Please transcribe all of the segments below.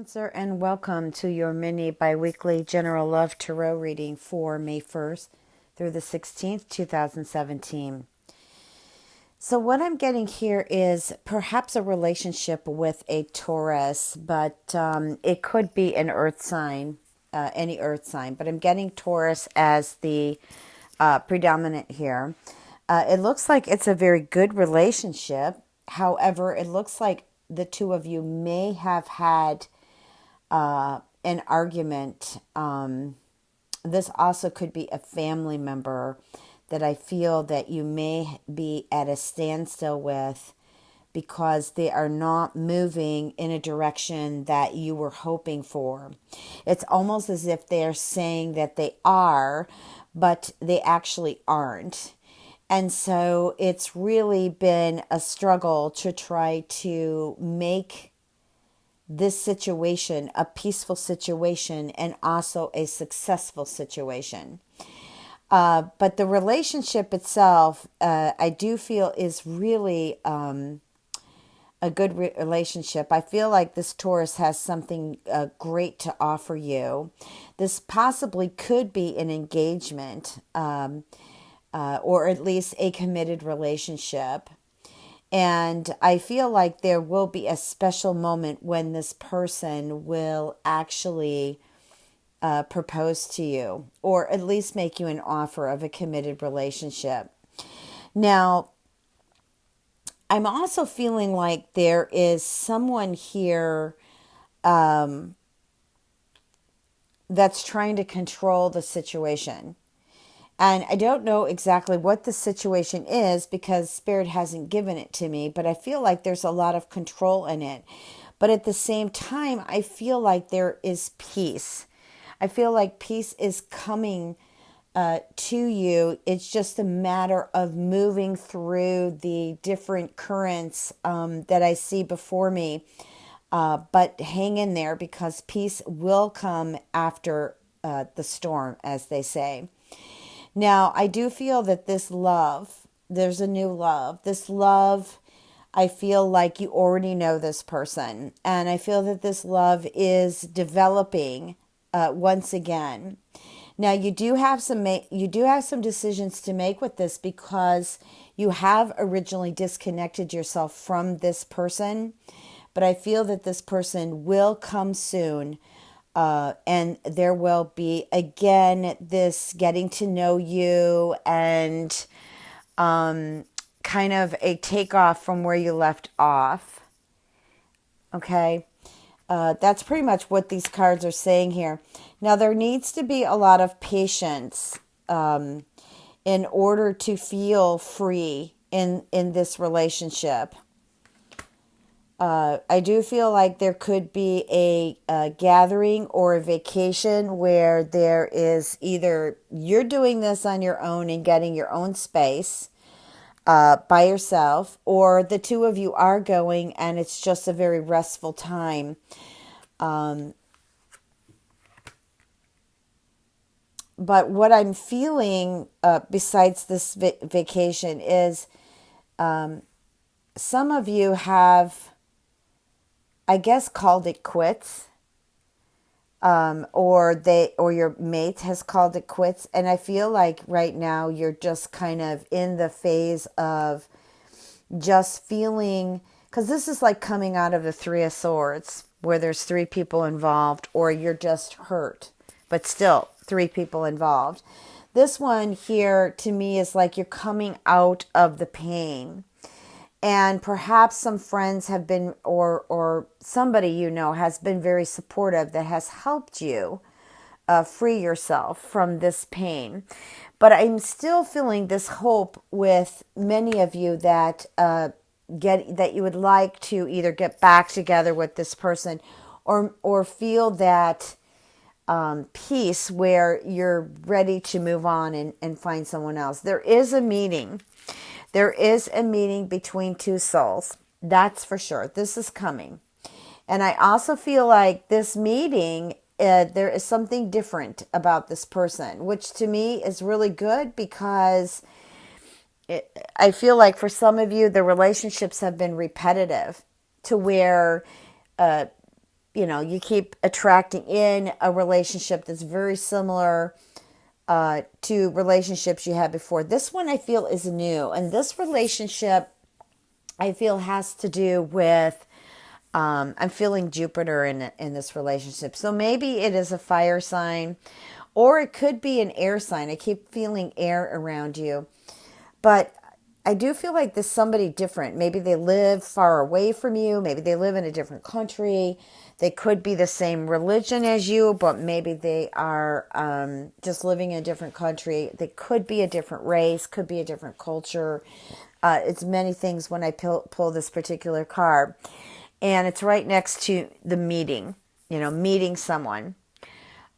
Cancer, and welcome to your mini biweekly general love tarot reading for May 1st through the 16th, 2017. So what I'm getting here is perhaps a relationship with a Taurus, but it could be an earth sign, any earth sign, but I'm getting Taurus as the predominant here. It looks like it's a very good relationship. However, it looks like the two of you may have had an argument. This also could be a family member that I feel that you may be at a standstill with because they are not moving in a direction that you were hoping for. It's almost as if they're saying that they are, but they actually aren't. And so it's really been a struggle to try to make this situation a peaceful situation and also a successful situation. But the relationship itself, I do feel is really a good relationship. I feel like this Taurus has something great to offer you. This possibly could be an engagement or at least a committed relationship. And I feel like there will be a special moment when this person will actually propose to you, or at least make you an offer of a committed relationship. Now, I'm also feeling like there is someone here that's trying to control the situation. And I don't know exactly what the situation is because Spirit hasn't given it to me, but I feel like there's a lot of control in it. But at the same time, I feel like there is peace. I feel like peace is coming to you. It's just a matter of moving through the different currents that I see before me. But hang in there because peace will come after the storm, as they say. Now, I do feel that this love, there's a new love. This love, I feel like you already know this person. And I feel that this love is developing once again. Now, you do have some decisions to make with this because you have originally disconnected yourself from this person. But I feel that this person will come soon. And there will be, again, this getting to know you and kind of a takeoff from where you left off. Okay? That's pretty much what these cards are saying here. Now, there needs to be a lot of patience in order to feel free in this relationship. I do feel like there could be a gathering or a vacation where there is either you're doing this on your own and getting your own space by yourself, or the two of you are going and it's just a very restful time. But what I'm feeling besides this vacation is some of you have, I guess, called it quits, or your mate has called it quits. And I feel like right now you're just kind of in the phase of just feeling, because this is like coming out of the Three of Swords, where there's three people involved, or you're just hurt, but still three people involved. This one here to me is like you're coming out of the pain. And perhaps some friends have been, or somebody you know has been very supportive that has helped you free yourself from this pain. But I'm still feeling this hope with many of you that that you would like to either get back together with this person, or feel that peace where you're ready to move on and find someone else. There is a meeting. There is a meeting between two souls. That's for sure. This is coming. And I also feel like this meeting, there is something different about this person, which to me is really good because I feel like for some of you, the relationships have been repetitive to where you keep attracting in a relationship that's very similar to relationships you had before. This one I feel is new. And this relationship I feel has to do with, I'm feeling Jupiter in this relationship. So maybe it is a fire sign or it could be an air sign. I keep feeling air around you. But I do feel like there's somebody different. Maybe they live far away from you. Maybe they live in a different country. They could be the same religion as you, but maybe they are just living in a different country. They could be a different race, could be a different culture. It's many things when I pull this particular card. And it's right next to the meeting, meeting someone.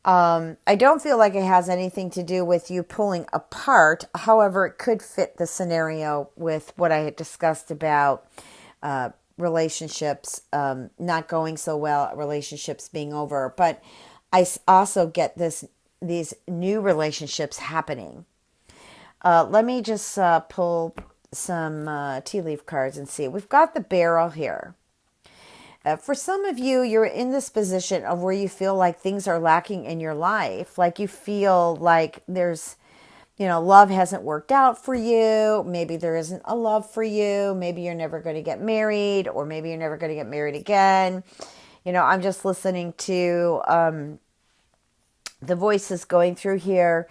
I don't feel like it has anything to do with you pulling apart. However, it could fit the scenario with what I had discussed about relationships not going so well, relationships being over. But I also get these new relationships happening. Let me just pull some tea leaf cards and see. We've got the barrel here. For some of you, you're in this position of where you feel like things are lacking in your life. Like you feel like there's, love hasn't worked out for you. Maybe there isn't a love for you. Maybe you're never going to get married, or maybe you're never going to get married again. I'm just listening to the voices going through here.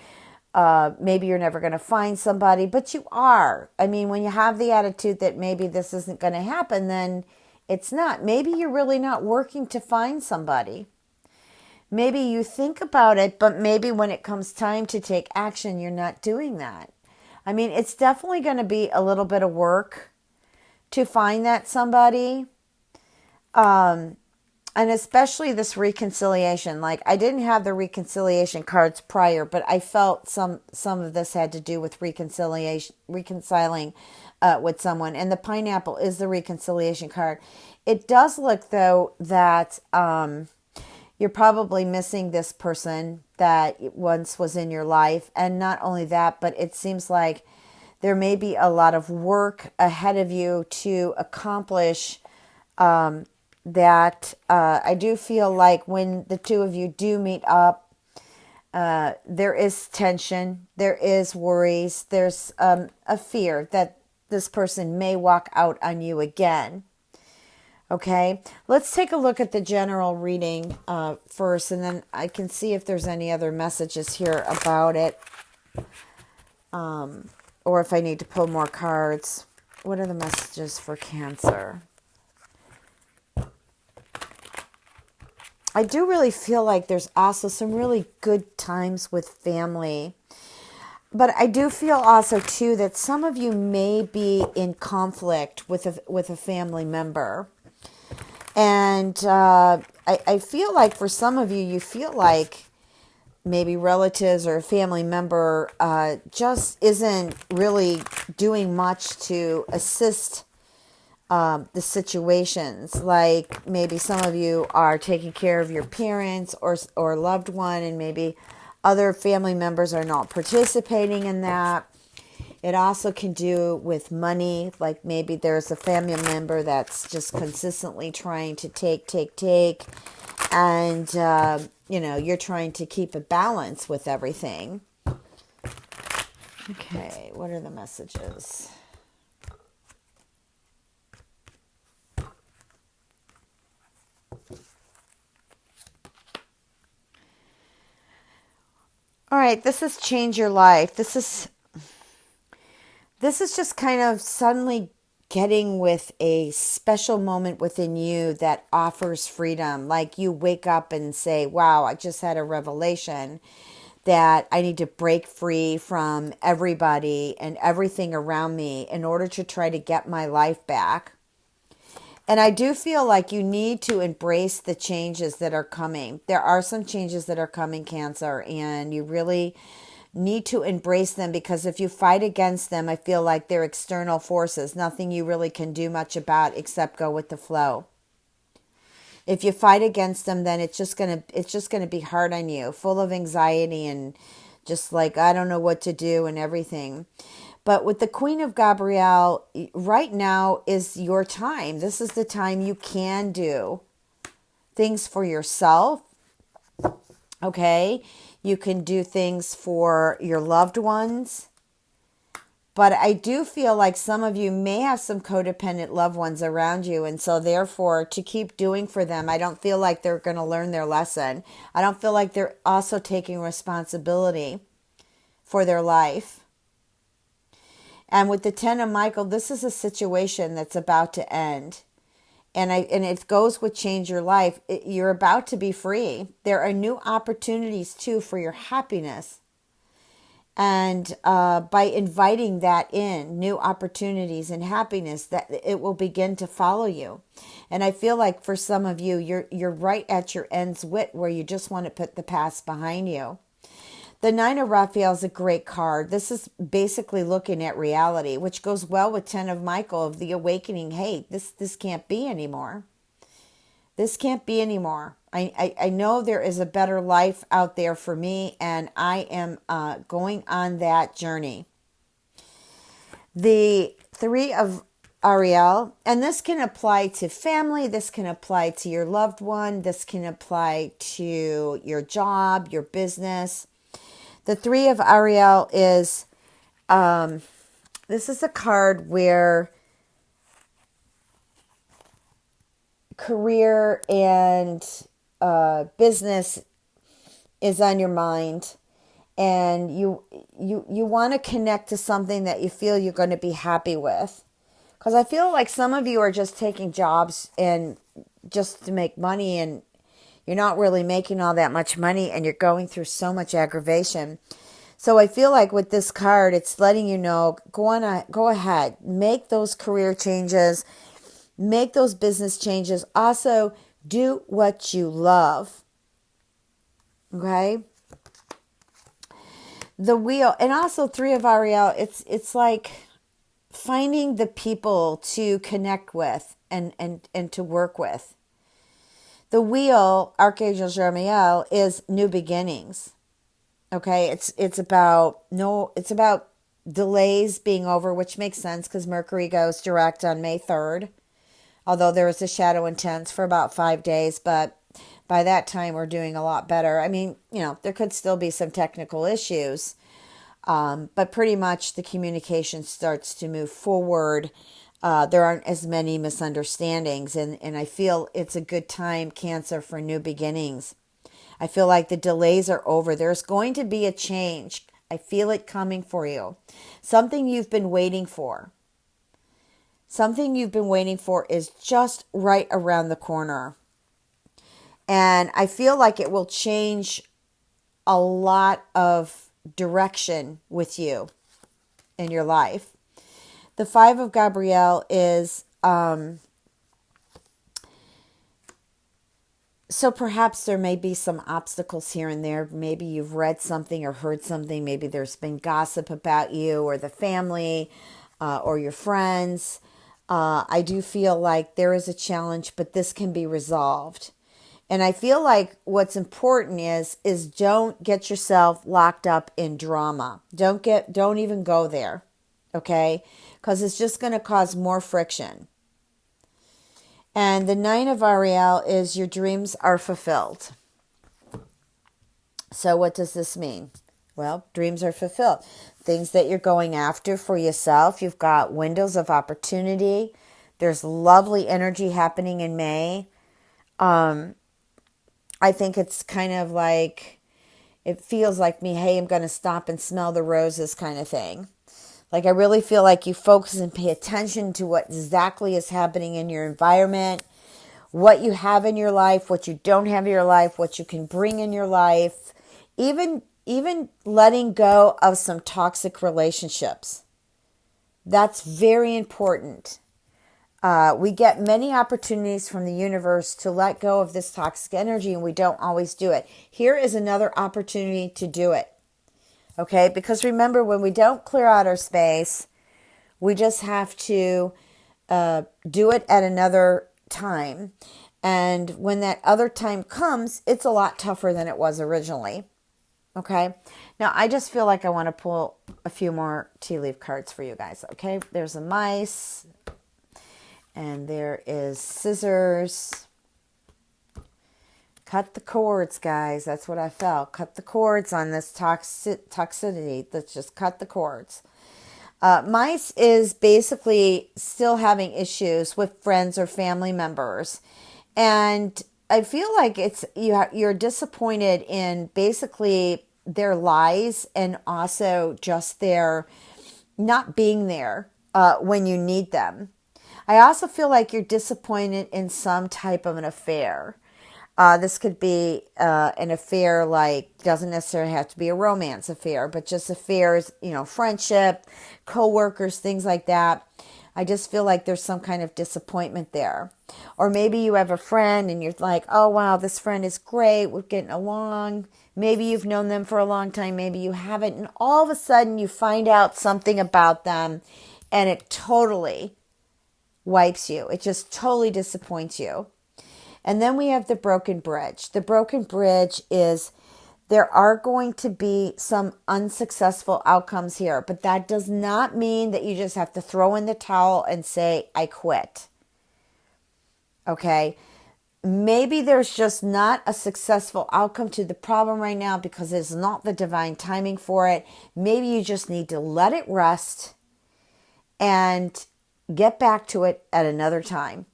Maybe you're never going to find somebody, but you are. I mean, when you have the attitude that maybe this isn't going to happen, then it's not. Maybe you're really not working to find somebody. Maybe you think about it, but maybe when it comes time to take action, you're not doing that. I mean, it's definitely going to be a little bit of work to find that somebody. And especially this reconciliation. Like, I didn't have the reconciliation cards prior, but I felt some of this had to do with reconciling with someone. And the pineapple is the reconciliation card. It does look, though, that you're probably missing this person that once was in your life. And not only that, but it seems like there may be a lot of work ahead of you to accomplish that. I do feel like when the two of you do meet up, there is tension, there is worries, there's a fear that this person may walk out on you again. Okay, let's take a look at the general reading first, and then I can see if there's any other messages here about it, or if I need to pull more cards. What are the messages for Cancer? I do really feel like there's also some really good times with family. But I do feel also, too, that some of you may be in conflict with a family member. And I feel like for some of you, you feel like maybe relatives or a family member just isn't really doing much to assist the situations. Like maybe some of you are taking care of your parents or loved one, and maybe other family members are not participating in that. It also can do with money. Like maybe there's a family member that's just consistently trying to take. And, you're trying to keep a balance with everything. Okay, what are the messages? All right, this is change your life. This is just kind of suddenly getting with a special moment within you that offers freedom. Like you wake up and say, wow, I just had a revelation that I need to break free from everybody and everything around me in order to try to get my life back. And I do feel like you need to embrace the changes that are coming. There are some changes that are coming, Cancer, and you really need to embrace them, because if you fight against them, I feel like they're external forces, nothing you really can do much about except go with the flow. If you fight against them, then it's just gonna be hard on you, full of anxiety and just like, I don't know what to do and everything. But with the Queen of Gabrielle, right now is your time. This is the time you can do things for yourself. Okay. You can do things for your loved ones. But I do feel like some of you may have some codependent loved ones around you. And so therefore, to keep doing for them, I don't feel like they're going to learn their lesson. I don't feel like they're also taking responsibility for their life. And with the Ten of Michael, this is a situation that's about to end. And it goes with change your life. You're about to be free. There are new opportunities too for your happiness. And by inviting that in, new opportunities and happiness, that it will begin to follow you. And I feel like for some of you, you're right at your end's wit where you just want to put the past behind you. The Nine of Raphael is a great card. This is basically looking at reality, which goes well with Ten of Michael, of the awakening. Hey, this can't be anymore. This can't be anymore. I know there is a better life out there for me, and I am going on that journey. The Three of Ariel, and this can apply to family, this can apply to your loved one, this can apply to your job, your business. The Three of Ariel is, this is a card where career and business is on your mind, and you want to connect to something that you feel you're going to be happy with. Because I feel like some of you are just taking jobs and just to make money, and you're not really making all that much money, and you're going through so much aggravation. So I feel like with this card, it's letting you know, go ahead, make those career changes, make those business changes. Also, do what you love. Okay? The Wheel, and also Three of Ariel, it's like finding the people to connect with and to work with. The Wheel, Archangel Jeremiel, is new beginnings. Okay? It's about delays being over, which makes sense because Mercury goes direct on May 3rd. Although there was a shadow intense for about 5 days, but by that time we're doing a lot better. I mean, there could still be some technical issues, but pretty much the communication starts to move forward. There aren't as many misunderstandings, and I feel it's a good time, Cancer, for new beginnings. I feel like the delays are over. There's going to be a change. I feel it coming for you. Something you've been waiting for. Something you've been waiting for is just right around the corner. And I feel like it will change a lot of direction with you in your life. The Five of Gabrielle is, so perhaps there may be some obstacles here and there. Maybe you've read something or heard something. Maybe there's been gossip about you or the family or your friends. I do feel like there is a challenge, but this can be resolved. And I feel like what's important is don't get yourself locked up in drama. Don't even go there, okay? Because it's just going to cause more friction. And the Nine of Ariel is your dreams are fulfilled. So what does this mean? Well, dreams are fulfilled. Things that you're going after for yourself. You've got windows of opportunity. There's lovely energy happening in May. I think it's kind of like, it feels like me, hey, I'm going to stop and smell the roses kind of thing. Like I really feel like you focus and pay attention to what exactly is happening in your environment, what you have in your life, what you don't have in your life, what you can bring in your life, even letting go of some toxic relationships. That's very important. We get many opportunities from the universe to let go of this toxic energy, and we don't always do it. Here is another opportunity to do it. Okay? Because remember, when we don't clear out our space, we just have to do it at another time. And when that other time comes, it's a lot tougher than it was originally. Okay? Now, I just feel like I want to pull a few more tea leaf cards for you guys. Okay? There's a mice. And there is scissors. Cut the cords, guys. That's what I felt. Cut the cords on this toxicity. Let's just cut the cords. Mice is basically still having issues with friends or family members. And I feel like you're disappointed in basically their lies and also just their not being there when you need them. I also feel like you're disappointed in some type of an affair. This could be an affair, like, doesn't necessarily have to be a romance affair, but just affairs, friendship, co-workers, things like that. I just feel like there's some kind of disappointment there. Or maybe you have a friend and you're like, oh, wow, this friend is great. We're getting along. Maybe you've known them for a long time. Maybe you haven't. And all of a sudden you find out something about them and it totally wipes you. It just totally disappoints you. And then we have the broken bridge. The broken bridge is there are going to be some unsuccessful outcomes here, but that does not mean that you just have to throw in the towel and say, I quit. Okay? Maybe there's just not a successful outcome to the problem right now because it's not the divine timing for it. Maybe you just need to let it rest and get back to it at another time.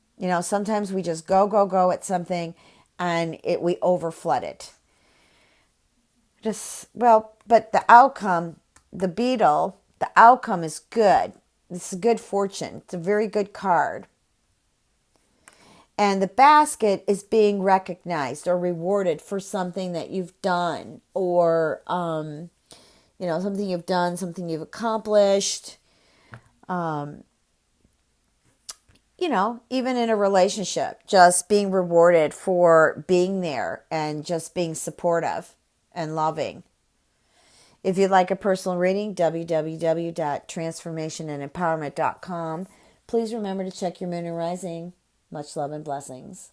Sometimes we just go at something and we overflood it. But the outcome, the beetle, the outcome is good. It's a good fortune. It's a very good card. And the basket is being recognized or rewarded for something that you've done or, something you've done, something you've accomplished. Even in a relationship, just being rewarded for being there and just being supportive and loving. If you'd like a personal reading, www.transformationandempowerment.com. Please remember to check your moon and rising. Much love and blessings.